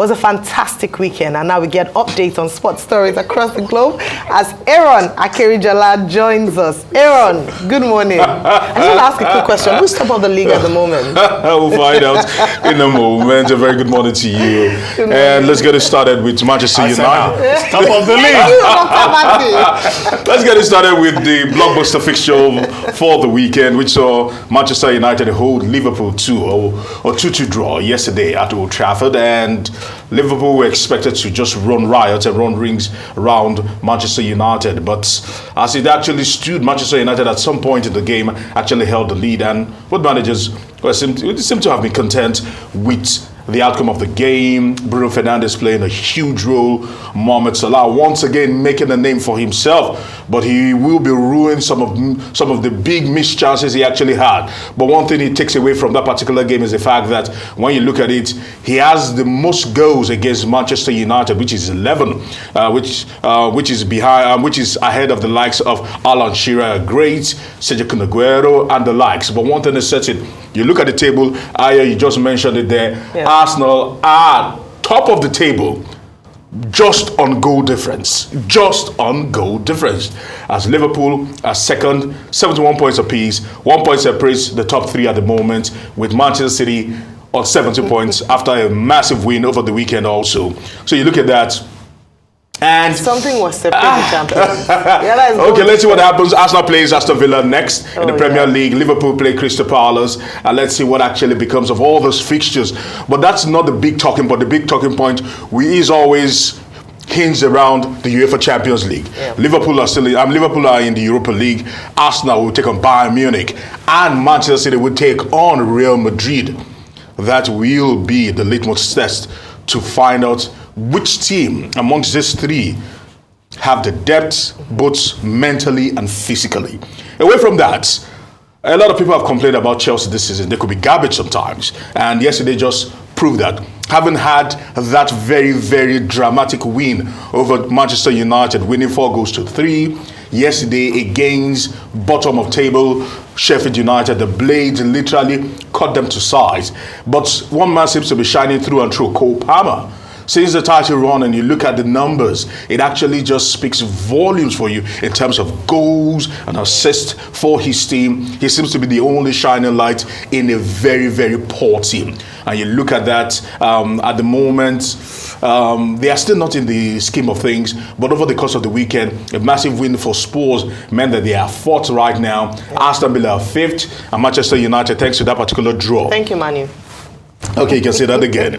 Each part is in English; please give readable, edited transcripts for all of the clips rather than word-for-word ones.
was a fantastic weekend, and now we get updates on sports stories across the globe as Aaron Akerijala joins us. Aaron, good morning. I just want to ask a quick question. Who's top of the league at the moment? We'll find out in a moment. A very good morning to you. And let's get it started with Manchester United. Top of the league. Let's get it started with the blockbuster fixture for the weekend, which saw Manchester United hold Liverpool 2-2 draw yesterday at Old Trafford, and Liverpool were expected to just run riot and run rings around Manchester United. But as it actually stood, Manchester United at some point in the game actually held the lead, and both managers seem to have been content with the outcome of the game. Bruno Fernandes playing a huge role. Mohamed Salah once again making a name for himself, but he will be ruining some of the big missed chances he actually had. But one thing he takes away from that particular game is the fact that when you look at it, he has the most goals against Manchester United, which is 11, which is ahead of the likes of Alan Shearer, great, Sergio Kun Aguero, and the likes. But one thing is certain, you look at the table, Aya, you just mentioned it there. Yeah. Arsenal are top of the table, just on goal difference. As Liverpool are second, 71 points apiece. 1 point separates the top three at the moment, with Manchester City on 70 points after a massive win over the weekend also. So you look at that. And something was separating champions. Okay, let's see what happens. Arsenal plays Aston Villa next in the Premier League. Liverpool play Crystal Palace, and let's see what actually becomes of all those fixtures. But that's not the big talking point. The big talking point is always hinged around the UEFA Champions League. Yeah. Liverpool are in the Europa League. Arsenal will take on Bayern Munich, and Manchester City will take on Real Madrid. That will be the litmus test to find out which team amongst these three have the depth, both mentally and physically. Away from that, a lot of people have complained about Chelsea this season. They could be garbage sometimes. And yesterday just proved that. Having had that very, very dramatic win over Manchester United, winning 4-3. Yesterday against bottom of table Sheffield United, the blades literally cut them to size. But one man seems to be shining through and through, Cole Palmer. Since the title run, and you look at the numbers, it actually just speaks volumes for you in terms of goals and assists for his team. He seems to be the only shining light in a very, very poor team. And you look at that, at the moment, they are still not in the scheme of things, but over the course of the weekend, a massive win for Spurs meant that they are fourth right now. Aston Villa are fifth, and Manchester United, thanks to that particular draw. Thank you, Manu. Okay, you can say that again.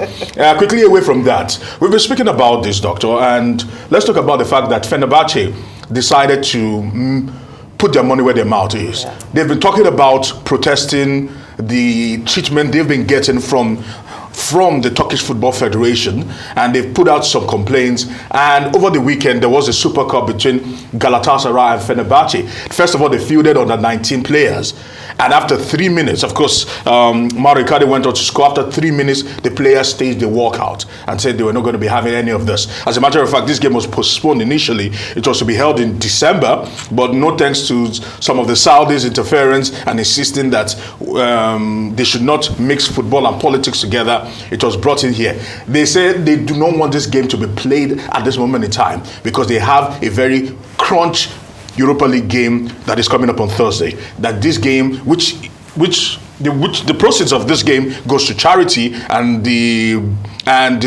Quickly away from that, we've been speaking about this, Doctor, and let's talk about the fact that Fenerbahce decided to put their money where their mouth is. Yeah. They've been talking about protesting the treatment they've been getting from the Turkish Football Federation, and they've put out some complaints. And over the weekend, there was a Super Cup between Galatasaray and Fenerbahce. First of all, they fielded under 19 players. And after 3 minutes, of course, Mario Icardi went on to score. After 3 minutes, the players staged the walkout and said they were not going to be having any of this. As a matter of fact, this game was postponed initially. It was to be held in December, but no thanks to some of the Saudis' interference and insisting that they should not mix football and politics together, it was brought in here. They said they do not want this game to be played at this moment in time because they have a very crunch Europa League game that is coming up on Thursday. That this game, which the proceeds of this game goes to charity and the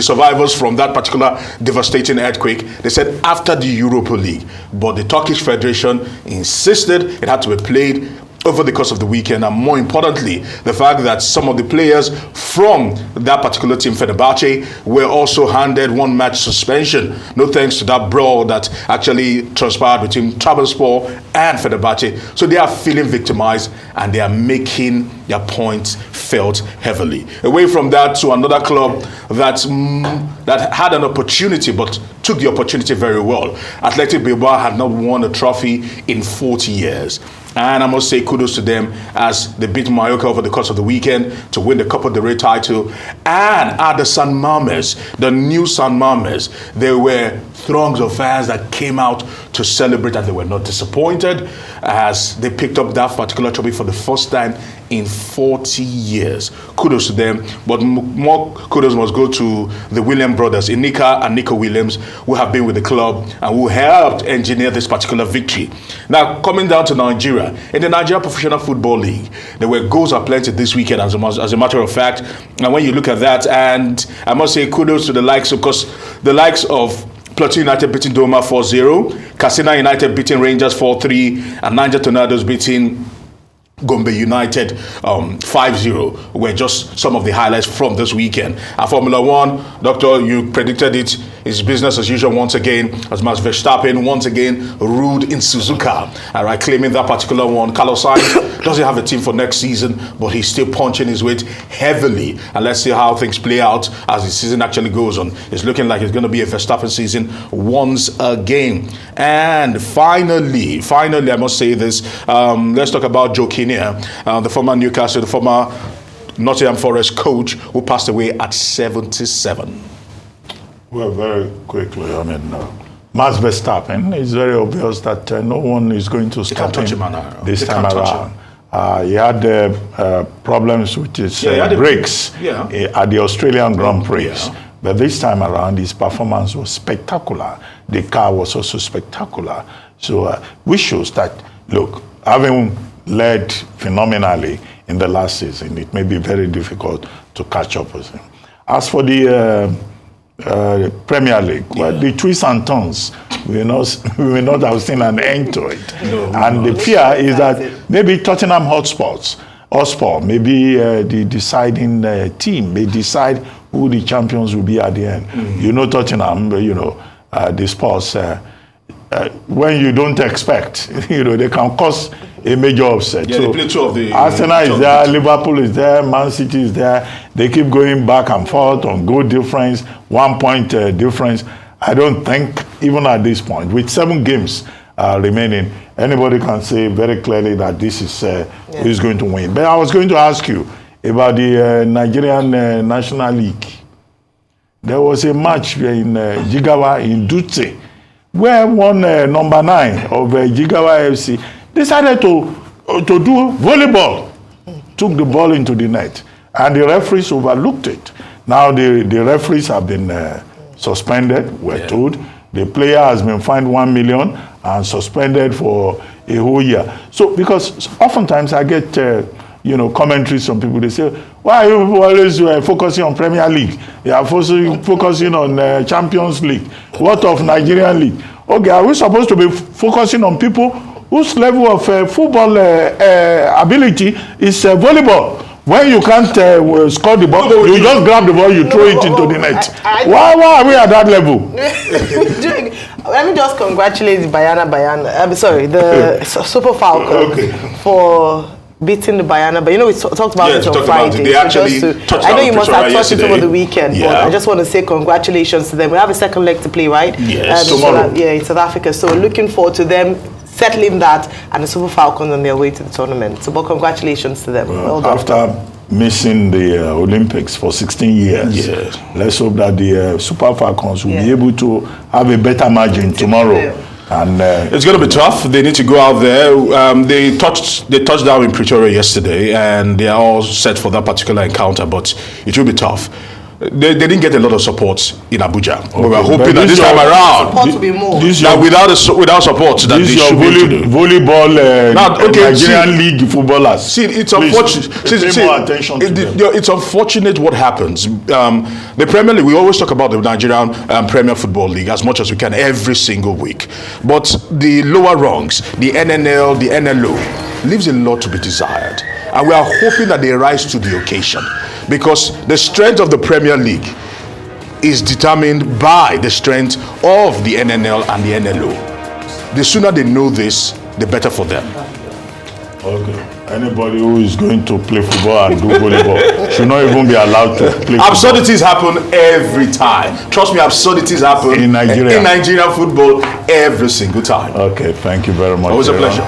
survivors from that particular devastating earthquake. They said after the Europa League, but the Turkish Federation insisted it had to be played over the course of the weekend, and more importantly, the fact that some of the players from that particular team, Fenerbahce, were also handed 1 match suspension. No thanks to that brawl that actually transpired between Trabzonspor and Fenerbahce. So they are feeling victimized, and they are making their points felt heavily. Away from that to another club that had an opportunity, but took the opportunity very well. Athletic Bilbao had not won a trophy in 40 years. And I must say kudos to them as they beat Mallorca over the course of the weekend to win the Copa del Rey title. And at the San Mames, the new San Mames, there were throngs of fans that came out to celebrate, and they were not disappointed as they picked up that particular trophy for the first time in 40 years. Kudos to them, but more kudos must go to the Williams brothers, Inika and Nico Williams, who have been with the club and who helped engineer this particular victory. Now, coming down to Nigeria, in the Nigeria Professional Football League, there were goals aplenty this weekend, as a matter of fact. And when you look at that, and I must say kudos to the likes of Plateau United beating Doma 4-0, Katsina United beating Rangers 4-3, and Niger Tornadoes beating Gombe United 5-0 were just some of the highlights from this weekend. And Formula One, Doctor, you predicted it. It's business as usual once again, as Max Verstappen once again ruled in Suzuka. All right, claiming that particular one. Carlos Sainz doesn't have a team for next season, but he's still punching his weight heavily. And let's see how things play out as the season actually goes on. It's looking like it's going to be a Verstappen season once again. And finally, I must say this. Let's talk about Joe Kinnear, the former Newcastle, the former Nottingham Forest coach who passed away at 77. Well, very quickly, Max Verstappen, it's very obvious that no one is going to stop him this time around. He had problems with his brakes at the Australian Grand Prix. Yeah. But this time around, his performance was spectacular. The car was also spectacular. So which shows that, look, having led phenomenally in the last season, it may be very difficult to catch up with him. As for the Premier League, well, the twists and turns, we may not have seen an end to it. And the fear is that maybe Tottenham Hotspur, maybe the deciding team, may decide who the champions will be at the end. Tottenham, the Spurs, when you don't expect, they can cause a major upset. Yeah, so Arsenal is there, Liverpool is there, Man City is there. They keep going back and forth on goal difference, 1 point difference. I don't think, even at this point, with 7 games remaining, anybody can say very clearly that this is who's going to win. But I was going to ask you about the Nigerian National League. There was a match in Jigawa in Dutse, where one number 9 of Jigawa FC decided to do volleyball, took the ball into the net, and the referees overlooked it. Now the referees have been suspended, we're told. The player has been fined 1 million and suspended for a whole year. So, because oftentimes I get commentaries from people, they say, why are you always focusing on Premier League? You are focusing on Champions League. What of Nigerian League? Okay, are we supposed to be focusing on people whose level of football ability is volleyball? When you can't score the ball, you just grab the ball, you throw it into the net. Why are we at that level? Let me just congratulate the Super Falcons for beating the Bayana. But we talked about it on Friday. They actually touched I know you must have touched yesterday. it over the weekend, but I just want to say congratulations to them. We have a second leg to play, right? Yes, tomorrow. In South Africa. So looking forward to them settling that and the Super Falcons on their way to the tournament. So, but congratulations to them. Well done. After missing the Olympics for 16 years, let's hope that the Super Falcons will be able to have a better margin tomorrow. And it's going to be tough. They need to go out there. They touched down in Pretoria yesterday, and they are all set for that particular encounter. But it will be tough. They didn't get a lot of support in Abuja. Okay. We were hoping that this time around, support to be more. Without support, that they should be volleyball Nigerian League footballers. See, it's unfortunate. Pay more attention to them. It's unfortunate what happens. The Premier League, we always talk about the Nigerian Premier Football League as much as we can every single week. But the lower rungs, the NNL, the NLO, leaves a lot to be desired. And we are hoping that they rise to the occasion, because the strength of the Premier League is determined by the strength of the NNL and the NLO. The sooner they know this, the better for them. Okay. Anybody who is going to play football and do volleyball should not even be allowed to play football. Absurdities happen every time. Trust me, absurdities happen in Nigerian football every single time. Okay, thank you very much. Always a pleasure.